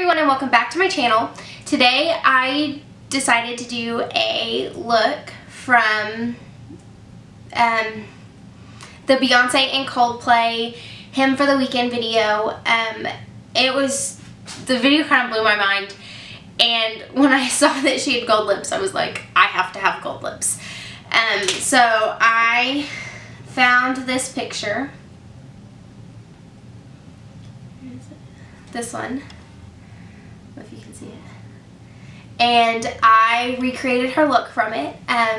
everyone and welcome back to my channel. Today I decided to do a look from the Beyonce and Coldplay Him for the Weekend video. The video kind of blew my mind, and when I saw that she had gold lips I was like, I have to have gold lips. So I found this picture. This one, if you can see it, and I recreated her look from it,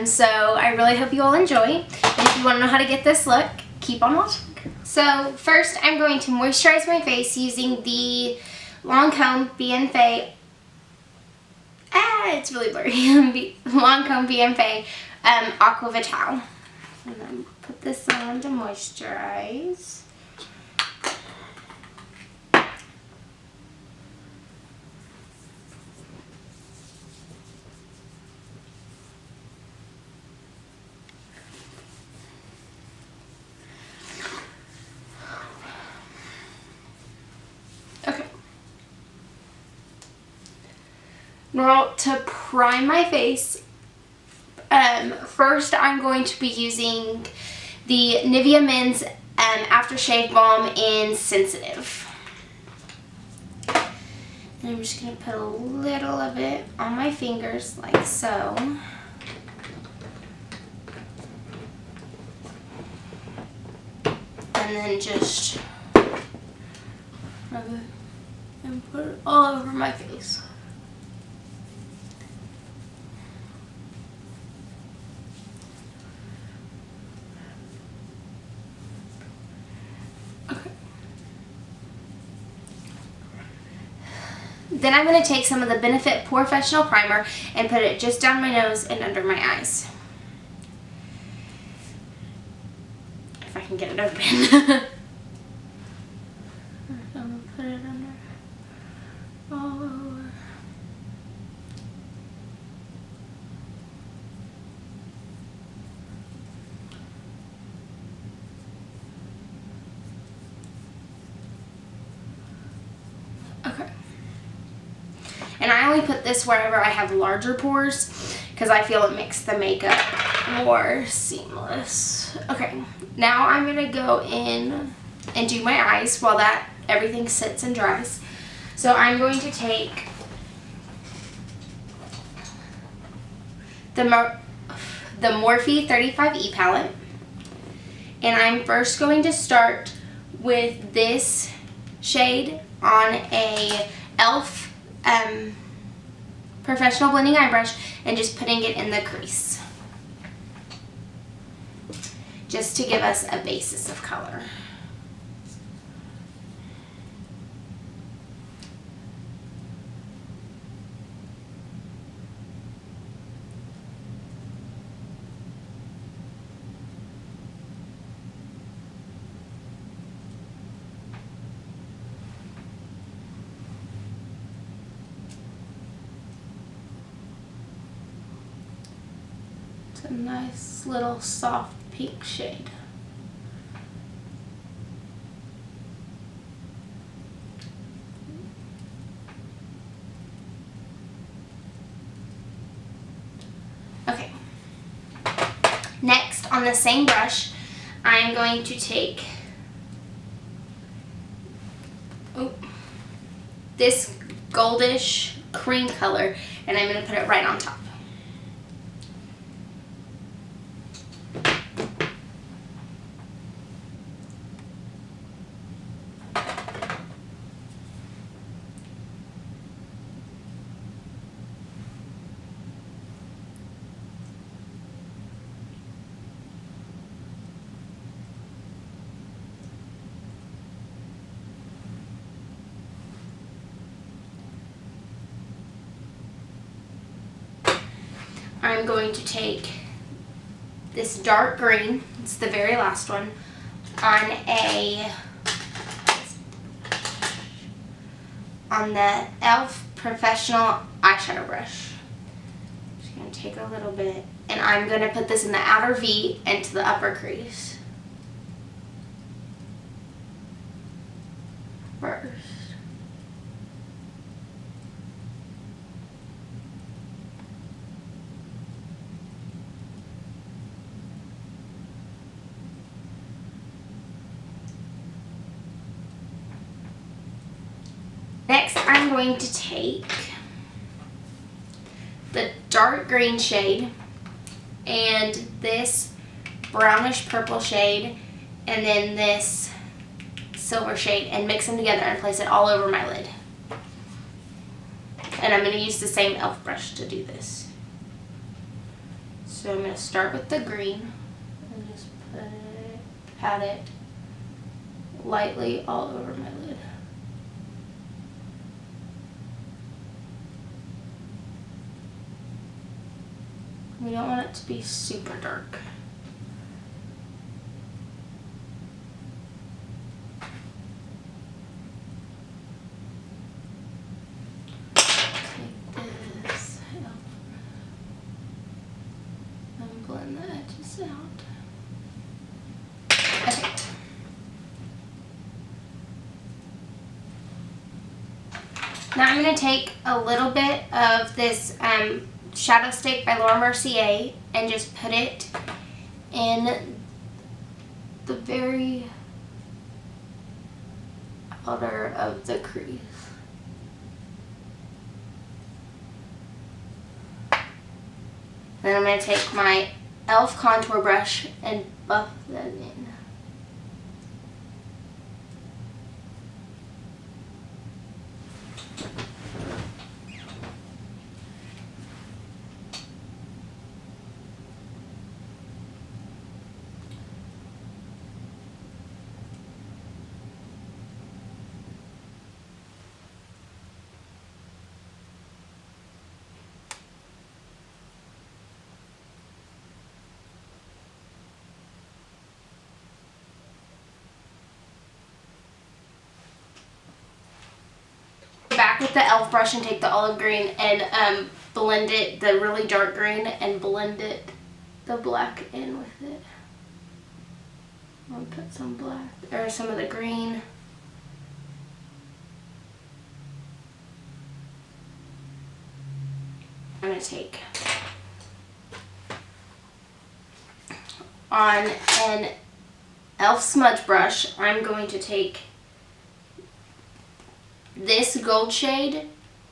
so I really hope you all enjoy, and if you want to know how to get this look, keep on watching. So first I'm going to moisturize my face using the Lancome Bienfait, it's really blurry, Lancome Bienfait Aqua Vital, and then put this on to moisturize. Now to prime my face, first I'm going to be using the Nivea Men's Aftershave Balm in Sensitive. And I'm just going to put a little of it on my fingers like so. And then just rub it and put it all over my face. Then I'm going to take some of the Benefit Professional Primer and put it just down my nose and under my eyes. If I can get it open. I'm going to put it under all over. Okay. And I only put this wherever I have larger pores because I feel it makes the makeup more seamless. Okay, now I'm going to go in and do my eyes while everything sits and dries. So I'm going to take the Morphe 35E palette, and I'm first going to start with this shade on a e.l.f. Professional blending eye brush and just putting it in the crease just to give us a basis of color. A nice little soft pink shade. Okay. Next, on the same brush, I'm going to take this goldish cream color and I'm going to put it right on top. I'm going to take this dark green, it's the very last one, on the e.l.f. Professional Eyeshadow Brush. Just going to take a little bit, and I'm going to put this in the outer V and to the upper crease first. I'm going to take the dark green shade and this brownish purple shade and then this silver shade and mix them together and place it all over my lid. And I'm going to use the same e.l.f. brush to do this. So I'm going to start with the green and just pat it lightly all over my lid. We don't want it to be super dark. Blend the edges out. Okay. Now I'm going to take a little bit of this Shadow Stick by Laura Mercier and just put it in the very outer of the crease. Then I'm going to take my e.l.f. contour brush and buff that in. Back with the e.l.f. brush and take the olive green and blend it, the really dark green, and blend it, the black in with it. I'll put some black, or some of the green. I'm going to take on an e.l.f. smudge brush, I'm going to take this gold shade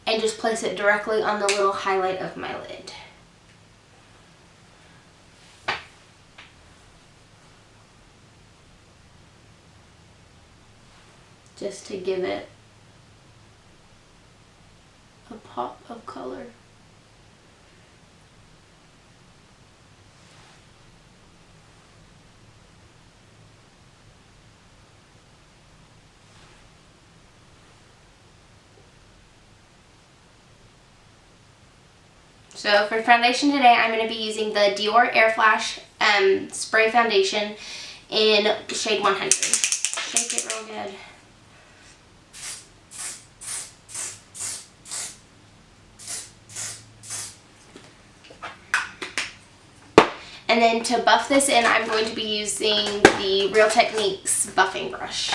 and just place it directly on the little highlight of my lid. Just to give it a pop of color. So for foundation today, I'm going to be using the DIOR Airflash Spray Foundation in shade 100. Shake it real good. And then to buff this in, I'm going to be using the Real Techniques buffing brush.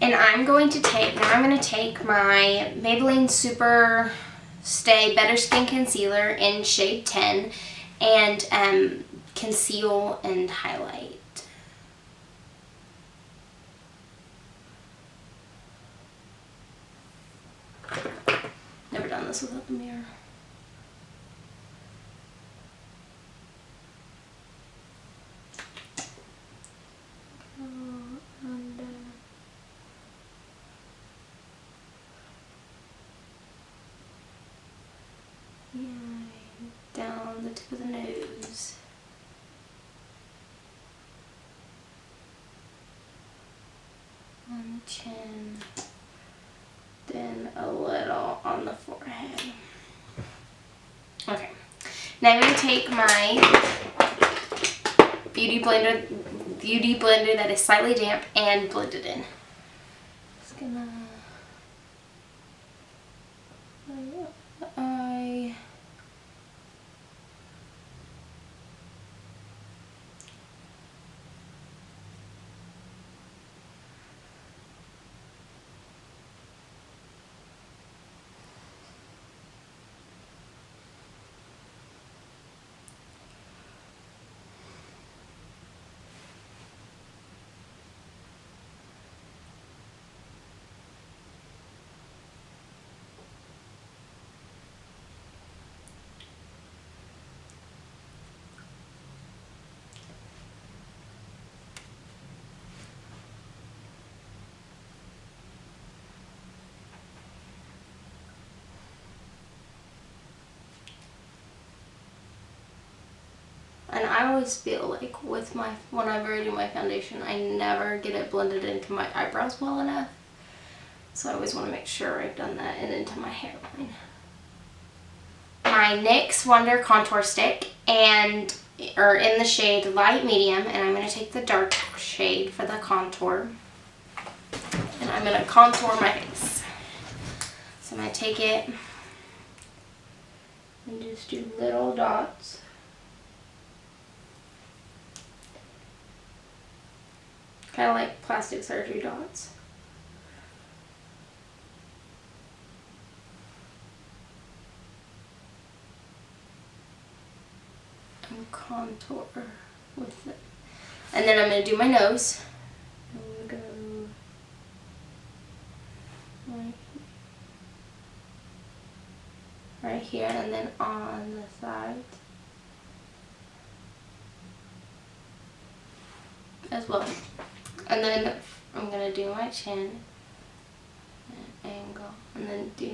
And I'm going to take my Maybelline Super Stay Better Skin Concealer in shade 10 and conceal and highlight. Never done this without the mirror. Down the tip of the nose. On the chin. Then a little on the forehead. Okay. Now I'm going to take my beauty blender that is slightly damp and blend it in. Just gonna And I always feel like when I do my foundation, I never get it blended into my eyebrows well enough. So I always want to make sure I've done that and into my hairline. My NYX Wonder Contour Stick in the shade Light Medium, and I'm going to take the dark shade for the contour. And I'm going to contour my face. So I'm going to take it and just do little dots. Kind of like plastic surgery dots. And contour with it. And then I'm going to do my nose. I'm going to go right here and then on the sides as well. And then I'm going to do my chin and angle and then do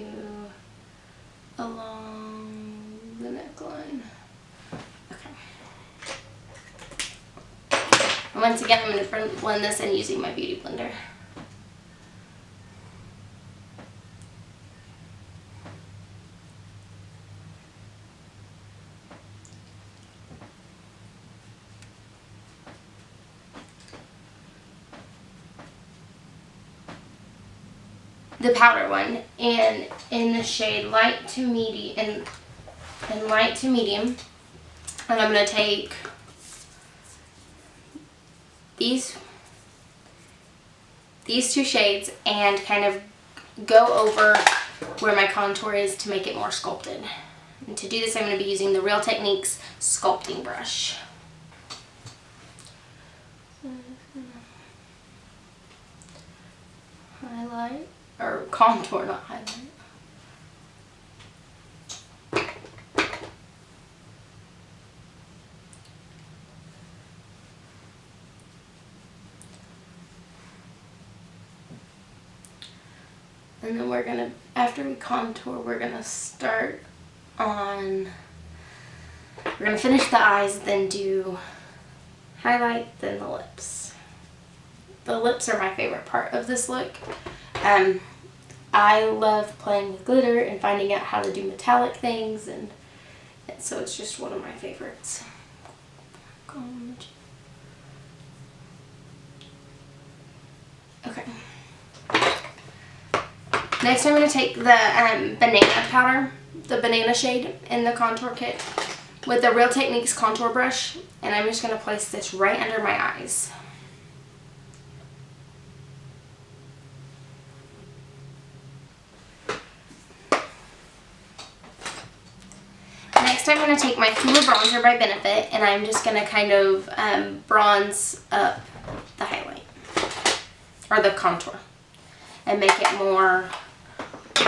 along the neckline. Okay. And once again, I'm going to blend this in using my beauty blender. The powder one, and in the shade light to medium, and light to medium, and I'm going to take these two shades and kind of go over where my contour is to make it more sculpted. And to do this, I'm going to be using the Real Techniques sculpting brush. Highlight. Or contour, not highlight. And then we're gonna, after we contour, we're gonna finish the eyes, then do highlight, then the lips. The lips are my favorite part of this look. I love playing with glitter and finding out how to do metallic things, and so it's just one of my favorites. Okay. Next I'm going to take the banana powder, the banana shade in the contour kit with the Real Techniques contour brush, and I'm just going to place this right under my eyes. Next I'm going to take my Hoola bronzer by Bienfait, and I'm just going to kind of bronze up the highlight, or the contour, and make it more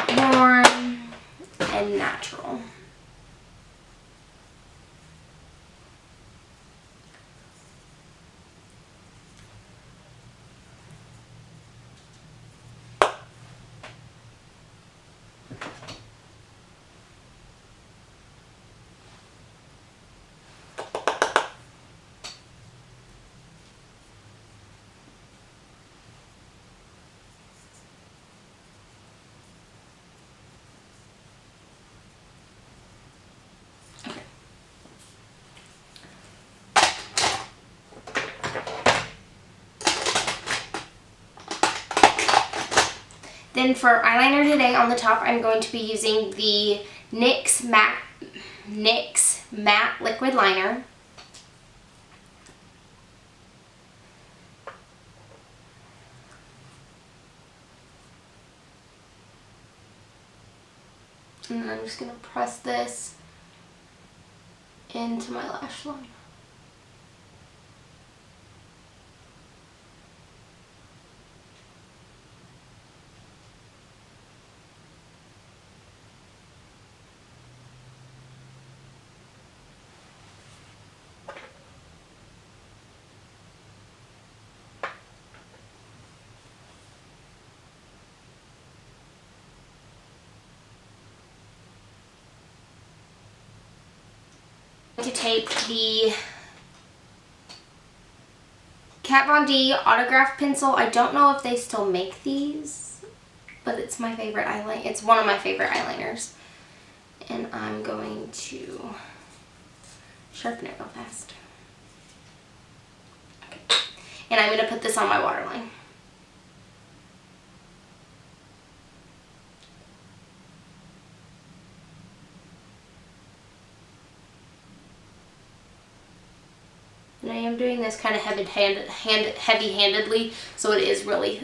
warm and natural. Then for eyeliner today on the top, I'm going to be using the NYX Matte Liquid Liner. And then I'm just going to press this into my lash line. To take the Kat Von D Autograph Pencil. I don't know if they still make these, but it's my favorite eyeliner. It's one of my favorite eyeliners. And I'm going to sharpen it real fast. Okay. And I'm going to put this on my waterline. And I am doing this kind of heavy-handedly, so it is really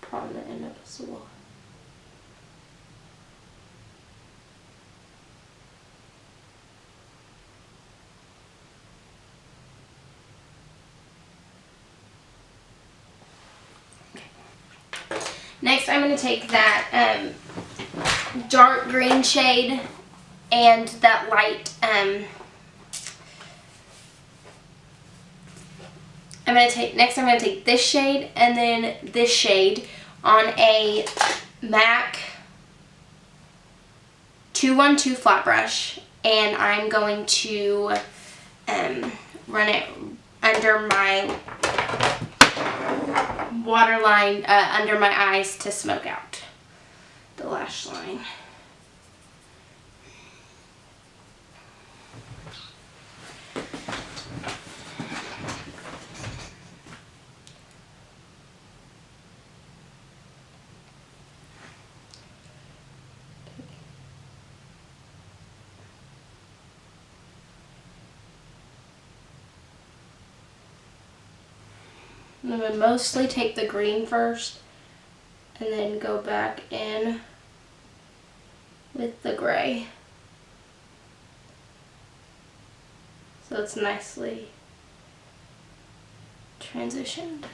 prominent and noticeable. Okay. Next, I'm going to take that dark green shade and that light I'm going to take this shade and then this shade on a MAC 212 flat brush, and I'm going to run it under my waterline, under my eyes to smoke out the lash line. I'm going to mostly take the green first and then go back in with the gray. So it's nicely transitioned.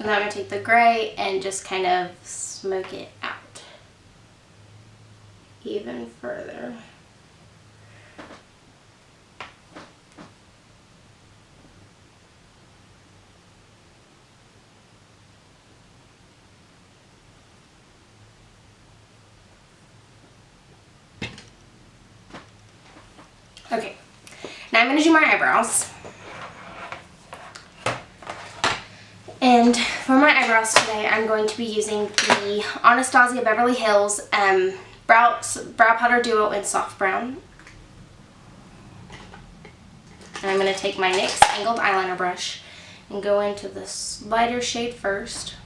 And I'm going to take the gray and just kind of smoke it out even further. Okay, now I'm going to do my eyebrows. And for my eyebrows today, I'm going to be using the Anastasia Beverly Hills Brow Powder Duo in Soft Brown. And I'm going to take my NYX Angled Eyeliner Brush and go into this lighter shade first.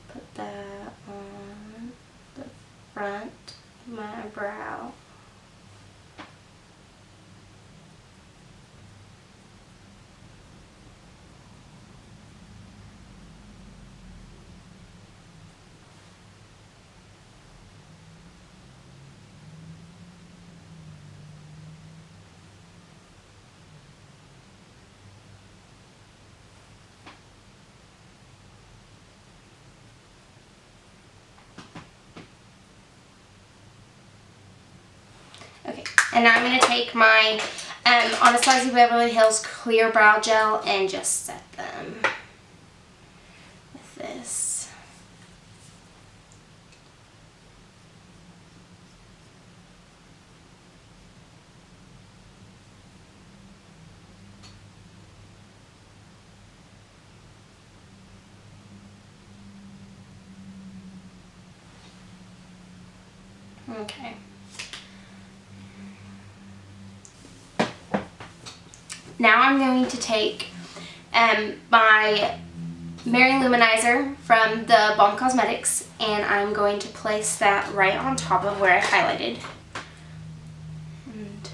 Put that on the front of my brow. Okay, and now I'm going to take my Anastasia Beverly Hills Clear Brow Gel and just set them with this. Okay. Now I'm going to take my Mary Luminizer from the Balm Cosmetics, and I'm going to place that right on top of where I highlighted. And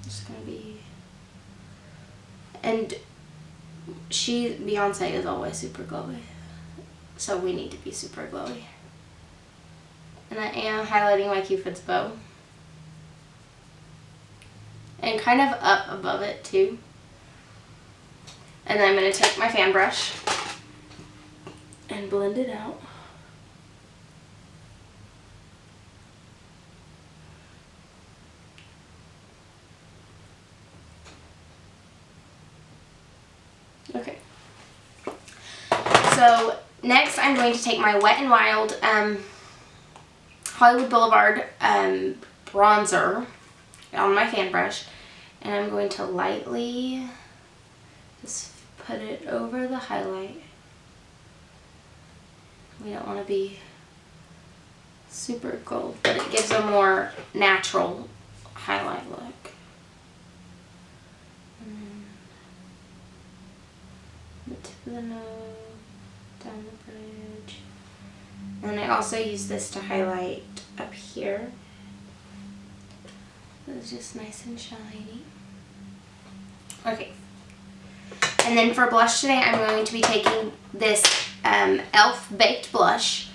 just going to be... And Beyonce is always super glowy, so we need to be super glowy. And I am highlighting my Cupid's bow. And kind of up above it too. And then I'm going to take my fan brush and blend it out. Okay. So next I'm going to take my Wet n Wild Hollywood Boulevard bronzer on my fan brush, and I'm going to lightly just put it over the highlight. We don't want to be super gold, but it gives a more natural highlight look. And the tip of the nose, down the bridge. And I also use this to highlight up here. It's just nice and shiny. Okay. And then for blush today, I'm going to be taking this e.l.f. Baked Blush,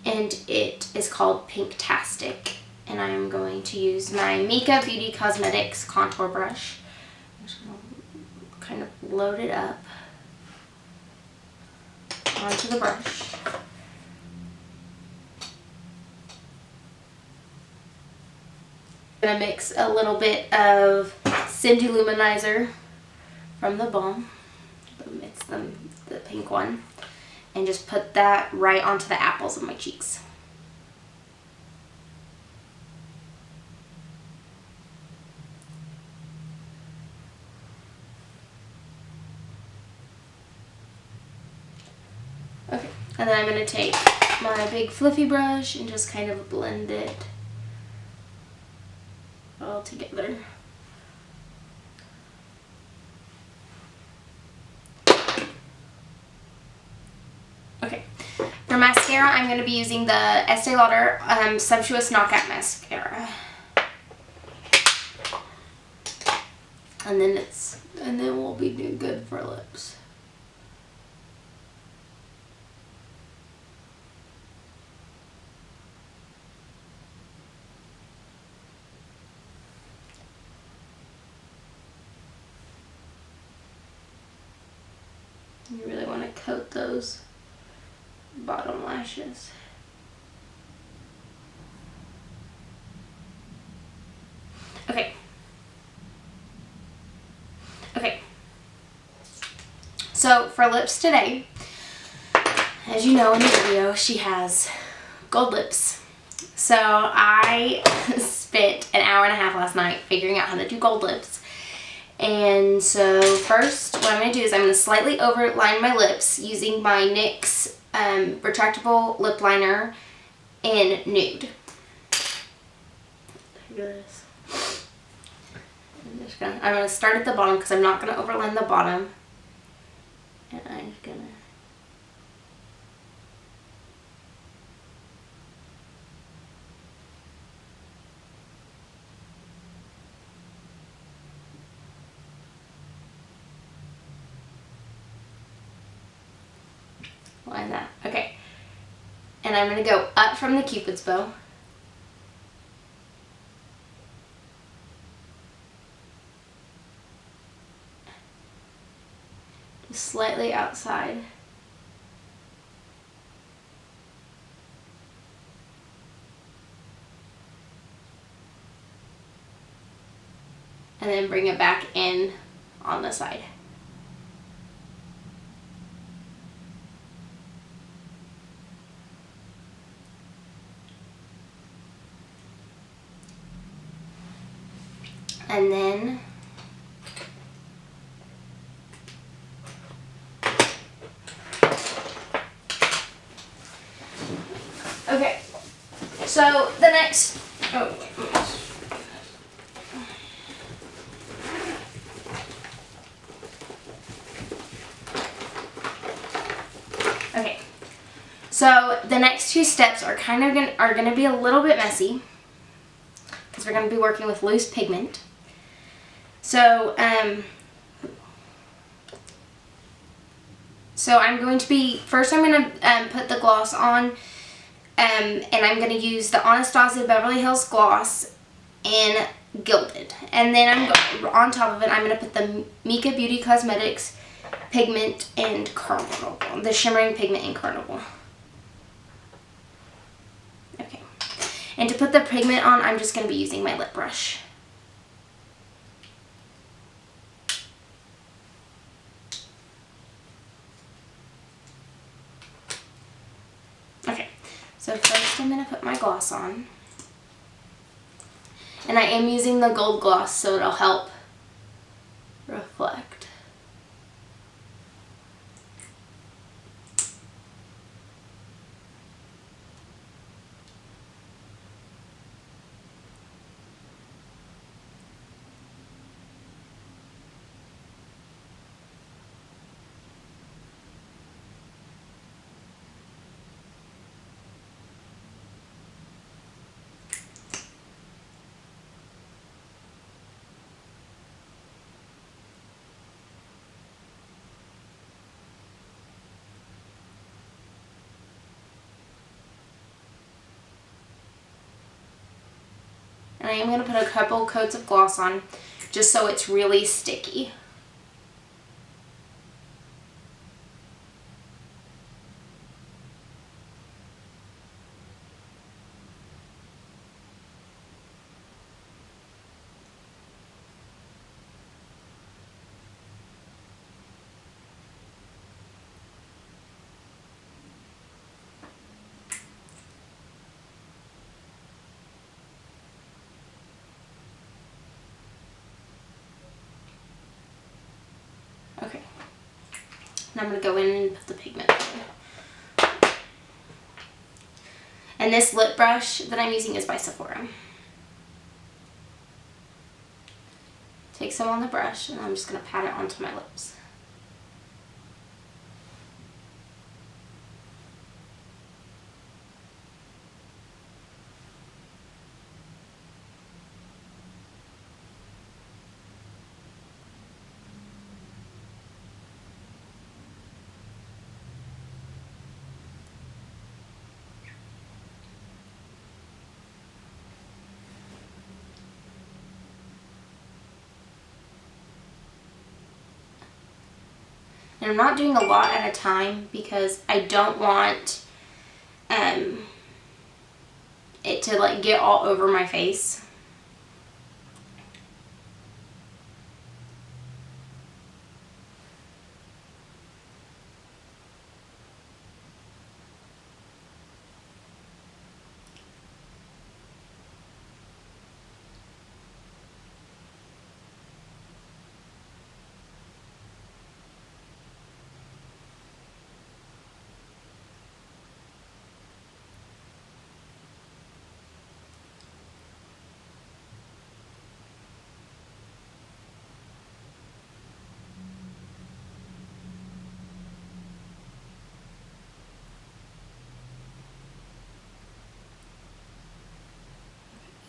and it is called Pinktastic. And I'm going to use my MICA Beauty Cosmetics contour brush. I'm just going to kind of load it up onto the brush. I'm going to mix a little bit of Cindy Luminizer from the Balm. It's the pink one. And just put that right onto the apples of my cheeks. Okay, and then I'm going to take my big fluffy brush and just kind of blend it all together. Okay, for mascara, I'm going to be using the Estee Lauder Sumptuous Knockout Mascara. And then we'll be doing good for lips. You really want to coat those bottom lashes. Okay. Okay. So for lips today, as you know in the video, she has gold lips. So I spent an hour and a half last night figuring out how to do gold lips. And so first what I'm going to do is I'm going to slightly overline my lips using my NYX retractable lip liner in Nude. I'm going to start at the bottom because I'm not going to overline the bottom. And I'm just going to line that. Okay. And I'm going to go up from the Cupid's bow. Just slightly outside. And then bring it back in on the side. And then okay, so the next, okay, so the next two steps are gonna be a little bit messy because we're gonna be working with loose pigment. So, I'm going to be, first I'm going to put the gloss on, and I'm going to use the Anastasia Beverly Hills gloss in Gilded. And then on top of it, I'm going to put the MICA Beauty Cosmetics pigment in Carnival. The shimmering pigment in Carnival. Okay. And to put the pigment on, I'm just going to be using my lip brush. Okay. So first I'm going to put my gloss on. And I am using the gold gloss so it'll help reflect. And I am going to put a couple coats of gloss on just so it's really sticky. Okay, now I'm going to go in and put the pigment on. And this lip brush that I'm using is by Sephora. Take some on the brush and I'm just going to pat it onto my lips. And I'm not doing a lot at a time because I don't want it to like get all over my face.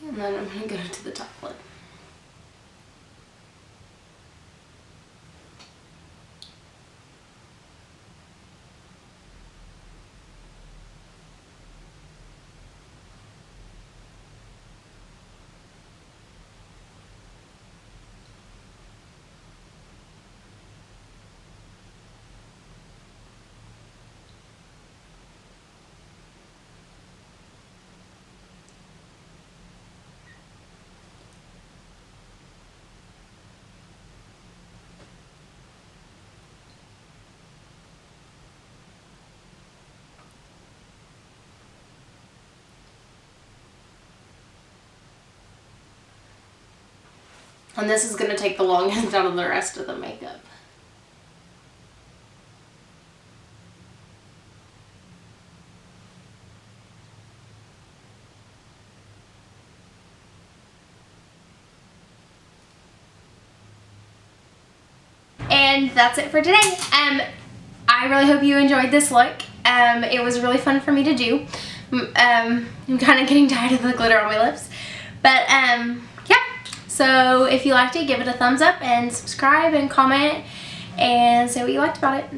And then I'm going to go to the top lip. And this is going to take the longest out of the rest of the makeup. And that's it for today. I really hope you enjoyed this look. It was really fun for me to do. I'm kind of getting tired of the glitter on my lips. But yeah. So if you liked it, give it a thumbs up and subscribe and comment and say what you liked about it.